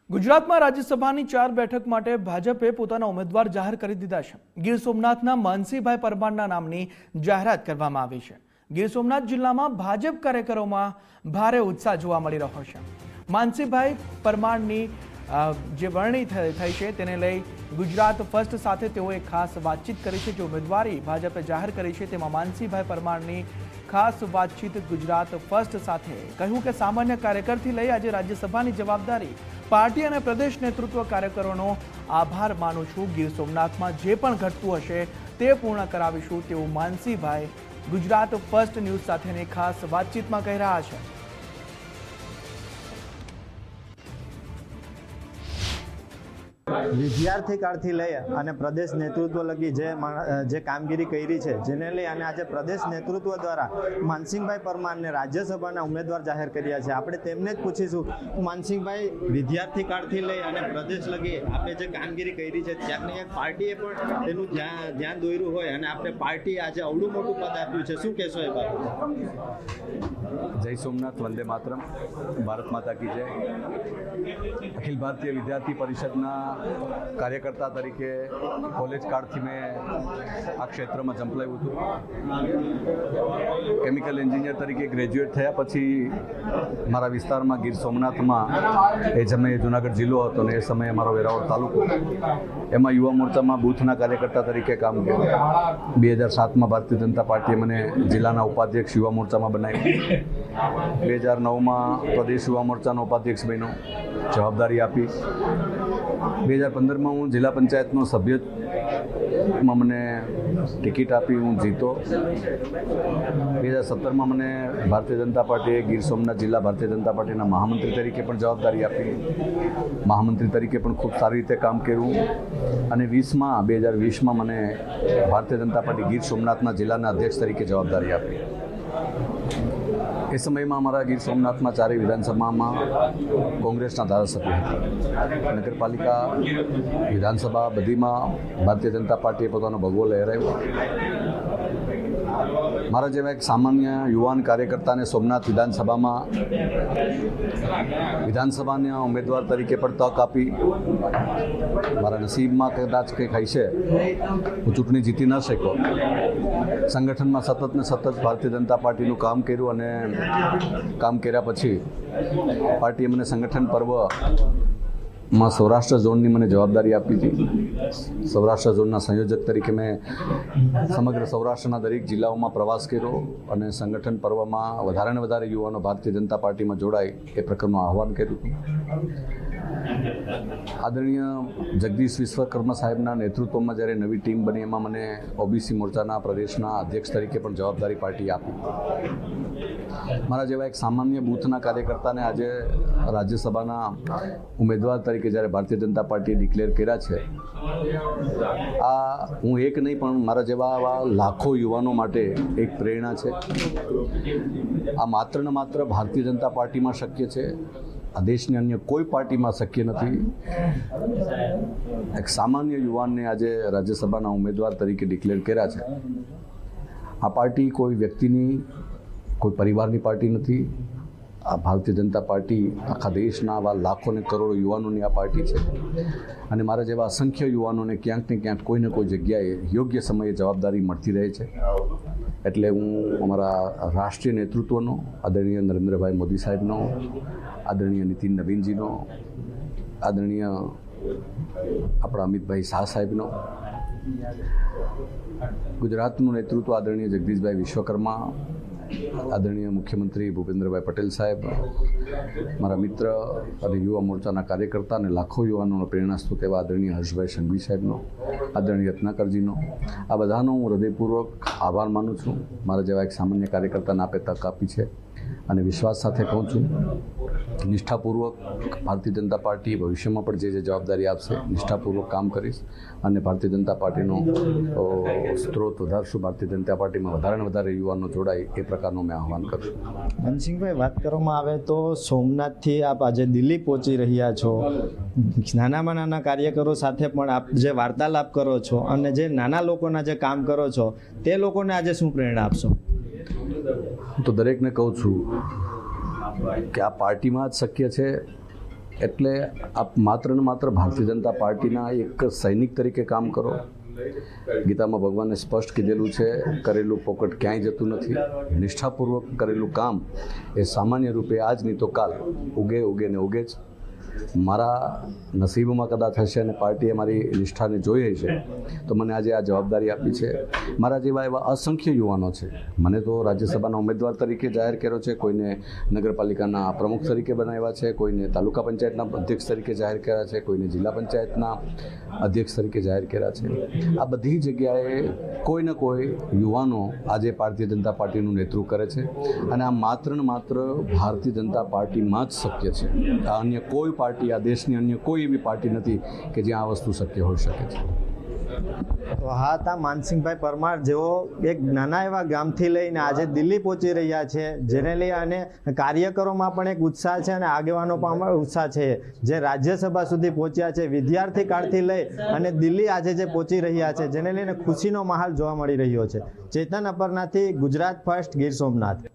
ગુજરાતમાં રાજ્યસભાની 4 બેઠક માટે ભાજપે પોતાના ઉમેદવાર જાહેર કરી દીધા છે। ગીર સોમનાથના માનસીભાઈ પરમારના નામની જાહેરાત કરવામાં આવી છે। ગીર સોમનાથ જિલ્લામાં ભાજપ કાર્યકરોમાં ભારે ઉત્સાહ જોવા મળી રહ્યો છે। માનસીભાઈ પરમારની જે વરણી થઈ છે તેને લઈ ગુજરાત ફર્સ્ટ સાથે તેઓએ ખાસ વાતચીત કરી છે। જે ઉમેદવારી ભાજપે જાહેર કરી છે તેમાં માનસીભાઈ પરમારની ખાસ વાતચીત ગુજરાત ફર્સ્ટ સાથે કહ્યું કે સામાન્ય કાર્યકરથી લઈ આજે રાજ્યસભાની જવાબદારી પાર્ટી અને પ્રદેશ નેતૃત્વ કાર્યકરોનો આભાર માનું છું। ગીર સોમનાથમાં જે પણ ઘટતું હશે તે પૂર્ણ કરાવીશું તેવું માનસીભાઈ ગુજરાત ફર્સ્ટ ન્યૂઝ સાથેની ખાસ વાતચીતમાં કહી રહ્યા છે। વિદ્યાર્થી કાળથી લઈ અને પ્રદેશ નેતૃત્વ લગી જે કામગીરી કરી છે જેને લઈ અને આજે પ્રદેશ નેતૃત્વ દ્વારા માનસિંહભાઈ પરમારને રાજ્યસભાના ઉમેદવાર જાહેર કર્યા છે। આપણે તેમને જ પૂછીશું, માનસિંહભાઈ, વિદ્યાર્થી કાળથી લઈ અને પ્રદેશ લગી આપણે જે કામગીરી કરી છે ત્યાંને એક પાર્ટીએ પણ તેનું ધ્યાન દોર્યું હોય અને આપણે પાર્ટી આજે અવળું મોટું પદ આપ્યું છે, શું કહેશો એ બાબતે? જય સોમનાથ, વંદે માતરમ, ભારત માતા કી જય। અખિલ ભારતીય વિદ્યાર્થી પરિષદના કાર્યકર્તા તરીકે કોલેજ કાળથી મેં આ ક્ષેત્રમાં ઝંપલાવ્યું હતું। કેમિકલ એન્જિનિયર તરીકે ગ્રેજ્યુએટ થયા પછી મારા વિસ્તારમાં ગીર સોમનાથમાં એ સમયે જુનાગઢ જિલ્લો હતો ને એ સમયે મારો વેરાવળ તાલુકો, એમાં યુવા મોરચામાં બૂથના કાર્યકર્તા તરીકે કામ કર્યું। 2007માં ભારતીય જનતા પાર્ટીએ મને જિલ્લાના ઉપાધ્યક્ષ યુવા મોરચામાં બનાવ્યું। 2009માં પ્રદેશ યુવા મોરચાનો ઉપાધ્યક્ષ બન્યો, જવાબદારી આપી। 2015માં હું જિલ્લા પંચાયતનો સભ્યમાં મને ટિકિટ આપી, હું જીતો। 2017માં મને ભારતીય જનતા પાર્ટીએ ગીર સોમનાથ જિલ્લા ભારતીય જનતા પાર્ટીના મહામંત્રી તરીકે પણ જવાબદારી આપી। મહામંત્રી તરીકે પણ ખૂબ સારી રીતે કામ કર્યું અને 2020માં મને ભારતીય જનતા પાર્ટી ગીર સોમનાથના જિલ્લાના અધ્યક્ષ તરીકે જવાબદારી આપી। એ સમયમાં અમારા ગીર સોમનાથમાં 4 વિધાનસભામાં કોંગ્રેસના ધારાસભ્ય હતા। નગરપાલિકા, વિધાનસભા બધીમાં ભારતીય જનતા પાર્ટીએ પોતાનો ભગવો લહેરાવ્યો। મારા જેવા એક સામાન્ય યુવાન કાર્યકર્તાને સોમનાથ વિધાનસભાના ઉમેદવાર તરીકે પણ તક આપી। મારા નસીબમાં કદાચ કંઈક હશે, હું ચૂંટણી જીતી ન શક્યો। સંગઠનમાં સતત ને સતત ભારતીય જનતા પાર્ટીનું કામ કર્યું અને કામ કર્યા પછી પાર્ટીએ મને સંગઠન પર્વમાં સૌરાષ્ટ્ર ઝોનની મને જવાબદારી આપી હતી। સૌરાષ્ટ્ર ઝોનના સંયોજક તરીકે મેં સમગ્ર સૌરાષ્ટ્રના દરેક જિલ્લાઓમાં પ્રવાસ કર્યો અને સંગઠન પર્વમાં વધારે ને વધારે યુવાનો ભારતીય જનતા પાર્ટીમાં જોડાય એ પ્રકારનું આહવાન કર્યું હતું। આદરણીય જગદીશ વિશ્વકર્મા સાહેબના નેતૃત્વમાં જ્યારે નવી ટીમ બની એમાં મને ઓબીસી મોરચાના પ્રદેશના અધ્યક્ષ તરીકે પણ જવાબદારી પાર્ટીએ આપી। મારા જેવા એક સામાન્ય બૂથના કાર્યકર્તાને આજે રાજ્યસભાના ઉમેદવાર તરીકે જ્યારે ભારતીય જનતા પાર્ટીએ ડિક્લેર કર્યા છે, આ હું એક નહીં પણ મારા જેવા આવા લાખો યુવાનો માટે એક પ્રેરણા છે। આ માત્ર ને માત્ર ભારતીય જનતા પાર્ટીમાં શક્ય છે, આ દેશની અન્ય કોઈ પાર્ટીમાં શક્ય નથી। એક સામાન્ય યુવાનને આજે રાજ્યસભાના ઉમેદવાર તરીકે ડિક્લેર કર્યા છે। આ પાર્ટી કોઈ વ્યક્તિની, કોઈ પરિવારની પાર્ટી નથી। આ ભારતીય જનતા પાર્ટી આખા દેશના આવા લાખો ને કરોડો યુવાનોની આ પાર્ટી છે અને મારા જેવા અસંખ્ય યુવાનોને ક્યાંક ને ક્યાંક કોઈ ને કોઈ જગ્યાએ યોગ્ય સમયે જવાબદારી મળતી રહે છે। એટલે હું અમારા રાષ્ટ્રીય નેતૃત્વનો, આદરણીય નરેન્દ્રભાઈ મોદી સાહેબનો, આદરણીય નીતિન નવીનજીનો, આદરણીય આપણા અમિતભાઈ શાહ સાહેબનો, ગુજરાતનું નેતૃત્વ આદરણીય જગદીશભાઈ વિશ્વકર્મા, આદરણીય મુખ્યમંત્રી ભૂપેન્દ્રભાઈ પટેલ સાહેબ, મારા મિત્ર અને યુવા મોરચાના કાર્યકર્તા અને લાખો યુવાનોનો પ્રેરણાસ્ત્રોત એવા આદરણીય હર્ષભાઈ સંઘવી સાહેબનો, આદરણીય રત્નાકરજીનો, આ બધાનો હું હૃદયપૂર્વક આભાર માનું છું। મારા જેવા એક સામાન્ય કાર્યકર્તાને આપે તક આપી છે અને વિશ્વાસ સાથે કહું છું, નિષ્ઠાપૂર્વક ભારતીય જનતા પાર્ટી ભવિષ્યમાં પણ જે જવાબદારી આપશે નિષ્ઠાપૂર્વક કામ કરીશ અને ભારતીય જનતા પાર્ટીનો સ્ત્રોત વધારશું। ભારતીય જનતા પાર્ટીમાં વધારે ને વધારે યુવાનો જોડાય એ પ્રકારનું મેં આહવાન કરશું। મનસિંહભાઈ, વાત કરવામાં આવે તો સોમનાથથી આપ આજે દિલ્હી પહોંચી રહ્યા છો, નાનામાં નાના કાર્યકરો સાથે પણ આપ જે વાર્તાલાપ કરો છો અને જે નાના લોકોના જે કામ કરો છો તે લોકોને આજે શું પ્રેરણા આપશો? હું તો દરેકને કહું છું કે આ પાર્ટીમાં જ શક્ય છે એટલે આપ માત્ર ને માત્ર ભારતીય જનતા પાર્ટીના એક સૈનિક તરીકે કામ કરો. ગીતામાં ભગવાને સ્પષ્ટ કીધેલું છે, કરેલું પોકટ ક્યાંય જતું નથી. નિષ્ઠાપૂર્વક કરેલું કામ એ સામાન્ય રૂપે આજ નહીં તો કાલ ઉગે ને ઉગે જ. મારા નસીબમાં કદાચ હશે અને પાર્ટીએ મારી નિષ્ઠાને જોઈ છે તો મને આજે આ જવાબદારી આપી છે. મારા જેવા એવા અસંખ્ય યુવાનો છે. મને તો રાજ્યસભાના ઉમેદવાર તરીકે જાહેર કર્યો છે, કોઈને નગરપાલિકાના પ્રમુખ તરીકે બનાવ્યા છે, કોઈને તાલુકા પંચાયતના અધ્યક્ષ તરીકે જાહેર કર્યા છે, કોઈને જિલ્લા પંચાયતના અધ્યક્ષ તરીકે જાહેર કર્યા છે. આ બધી જગ્યાએ કોઈ ને કોઈ યુવાનો આજે ભારતીય જનતા પાર્ટીનું નેતૃત્વ કરે છે અને આ માત્ર ને માત્ર ભારતીય જનતા પાર્ટીમાં જ શક્ય છે. આ અન્ય કોઈ પાર્ટી, આ દેશની અન્ય કોઈ એવી પાર્ટી નથી કે જ્યાં આ વસ્તુ શક્ય હોઈ શકે છે. તો હા, તા માનસિંહભાઈ પરમાર જેઓ એક નાના એવા ગામથી લઈને આજે દિલ્હી પહોંચી રહ્યા છે, જેને લઈ અને કાર્યકરોમાં પણ એક ઉત્સાહ છે અને આગેવાનો પણ ઉત્સાહ છે, જે રાજ્યસભા સુધી પહોંચ્યા છે. વિદ્યાર્થી કાળથી લઈ અને દિલ્હી આજે જે પહોંચી રહ્યા છે, જેને લઈને ખુશીનો માહોલ જોવા મળી રહ્યો છે. ચેતન અપરનાથી ગુજરાત ફર્સ્ટ, ગીર સોમનાથ.